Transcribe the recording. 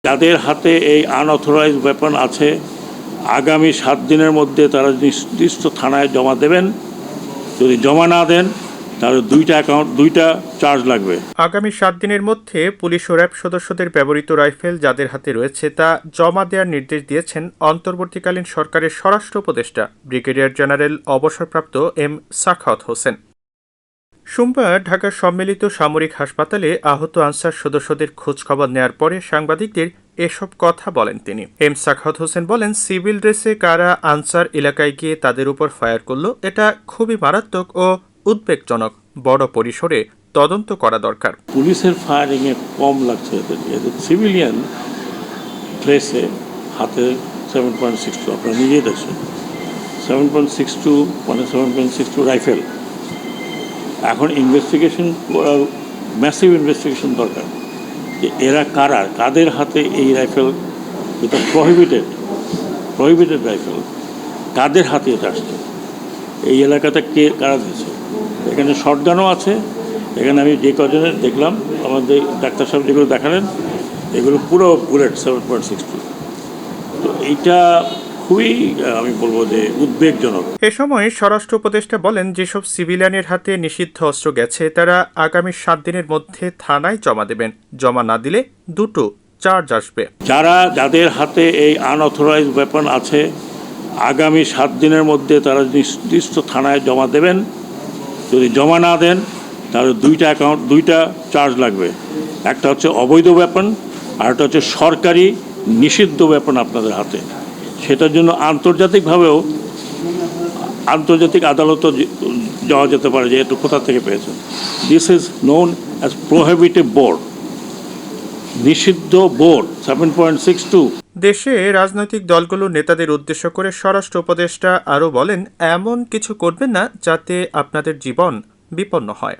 যাদের হাতে এই আনঅথরাইজড ওয়েপন আছে আগামী 7 দিনের মধ্যে তারা নির্দিষ্ট থানায় জমা দেবেন। যদি জমা না দেন তাহলে দুইটা চার্জ লাগবে। আগামী 7 দিনের মধ্যে পুলিশ ও র্যাব সদস্যদের ব্যবহৃত রাইফেল যাদের হাতে রয়েছে তা জমা দেওয়ার নির্দেশ দিয়েছেন অন্তর্বর্তীকালীন সরকারের স্বরাষ্ট্র উপদেষ্টা ব্রিগেডিয়ার জেনারেল অবসরপ্রাপ্ত এম সাখাওয়াত হোসেন। সোমবার ঢাকার সম্মিলিত সামরিক হাসপাতালে আহত আনসার সদস্যদের খোঁজখবর নেয়ার পরে সাংবাদিকদের এসব কথা বলেন তিনি। এম সাখাওয়াত হোসেন বলেন, সিভিল ড্রেসে কারা আনসার এলাকায় গিয়ে তাদের উপর ফায়ার করল এটা খুবই মারাত্মক ও উদ্বেগজনক। বড় পরিসরে তদন্ত করা দরকার। পুলিশের ফায়ারিংয়ে কম লাগছে এদের সিভিলিয়ান ড্রেসে হাতে 7.62 আপনারা নিজেই দেখছেন 7.62 মানে 7.62 রাইফেল। এখন ইনভেস্টিগেশন ম্যাসিভ ইনভেস্টিগেশন দরকার যে এরা কাদের হাতে এই রাইফেল, এটা প্রহিবিটেড রাইফেল, কাদের হাতে এটা আসছে, এই এলাকাতে কারা দিয়েছে। এখানে শটগানও আছে। এখানে আমি যে কজনের দেখলাম আমাদের ডাক্তার সাহেব যেগুলো দেখালেন এগুলো পুরো বুলেট 7.62। তো এইটা খুবই আমি বলবো যে উদ্বেগজনক। এ সময় স্বরাষ্ট্র উপদেষ্টা বলেন, যেসব সিভিলিয়ানের হাতে নিষিদ্ধ অস্ত্র গেছে তারা আগামী 7 দিনের মধ্যে থানায় জমা দেবেন। জমা না দিলে দুটো চার্জ আসবে। যাদের হাতে এই আনঅথরাইজড ওয়েপন আছে আগামী 7 দিনের মধ্যে তারা নির্দিষ্ট থানায় জমা দেবেন। যদি জমা না দেন তাহলে দুইটা চার্জ লাগবে। একটা হচ্ছে অবৈধ ওয়েপন আর একটা হচ্ছে সরকারি নিষিদ্ধ ওয়েপন আপনাদের হাতে। সেটার জন্য আন্তর্জাতিক আদালতও যাওয়া যেতে পারে যে একটু কোথা থেকে পেয়েছেন। This is known as prohibited board, নিষিদ্ধ বোর্ড 7.62। দেশে রাজনৈতিক দলগুলোর নেতাদের উদ্দেশ্য করে স্বরাষ্ট্র উপদেষ্টা আরও বলেন, এমন কিছু করবেন না যাতে আপনাদের জীবন বিপন্ন হয়।